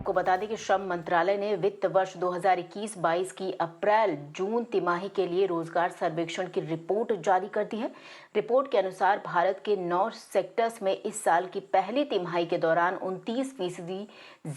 आपको बता दें कि श्रम मंत्रालय ने वित्त वर्ष 2021-22 की अप्रैल-जून तिमाही के लिए रोजगार सर्वेक्षण की रिपोर्ट जारी कर दी है। रिपोर्ट के अनुसार भारत के 9 सेक्टर्स में इस साल की पहली तिमाही के दौरान 29%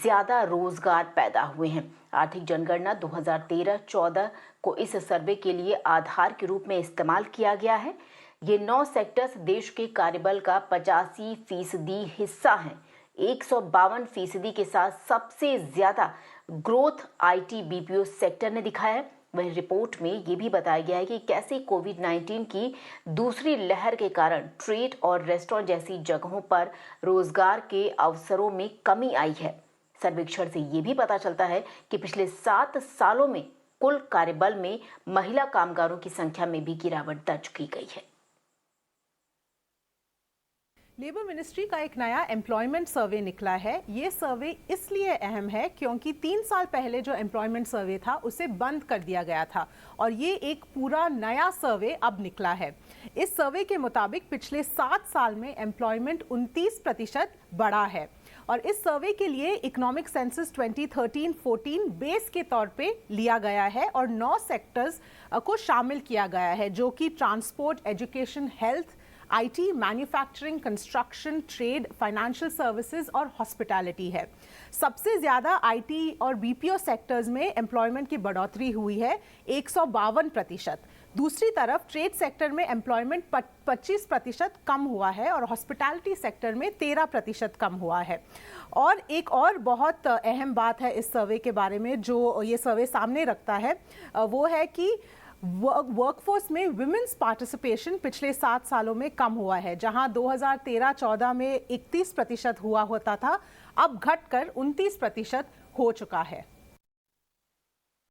ज्यादा रोजगार पैदा हुए हैं। आर्थिक जनगणना 2013-14 को इस सर्वे के लिए आधार के रूप में इस्तेमाल किया गया है। ये 9 सेक्टर्स देश के कार्यबल का 85% हिस्सा हैं। 152% के साथ सबसे ज्यादा ग्रोथ आईटी बीपीओ सेक्टर ने दिखाया है। वहीं रिपोर्ट में ये भी बताया गया है कि कैसे कोविड-19 की दूसरी लहर के कारण ट्रेड और रेस्टोरेंट जैसी जगहों पर रोजगार के अवसरों में कमी आई है। सर्वेक्षण से ये भी पता चलता है कि पिछले 7 सालों में कुल कार्यबल में महिला कामगारों की संख्या में भी गिरावट दर्ज की गई है। लेबर मिनिस्ट्री का एक नया एम्प्लॉयमेंट सर्वे निकला है। ये सर्वे इसलिए अहम है क्योंकि 3 साल पहले जो एम्प्लॉयमेंट सर्वे था उसे बंद कर दिया गया था और ये एक पूरा नया सर्वे अब निकला है। इस सर्वे के मुताबिक पिछले 7 साल में एम्प्लॉयमेंट 29% बढ़ा है और इस सर्वे के लिए इकोनॉमिक सेंसस 2013-14 बेस के तौर पे लिया गया है और 9 सेक्टर्स को शामिल किया गया है जो कि transport, education, health, IT, manufacturing, construction, trade, financial services और हॉस्पिटैलिटी है। सबसे ज़्यादा आईटी और बीपीओ सेक्टर्स में एम्प्लॉयमेंट की बढ़ोतरी हुई है 152%। दूसरी तरफ ट्रेड सेक्टर में एम्प्लॉयमेंट 25% कम हुआ है और हॉस्पिटैलिटी सेक्टर में 13% कम हुआ है। और एक और बहुत अहम बात है इस सर्वे के बारे में जो ये सर्वे सामने रखता है वो है कि वर्कफोर्स में विमेंस पार्टिसिपेशन पिछले 7 सालों में कम हुआ है। जहां 2013-14 में 31% हुआ होता था, अब घटकर 29% हो चुका है।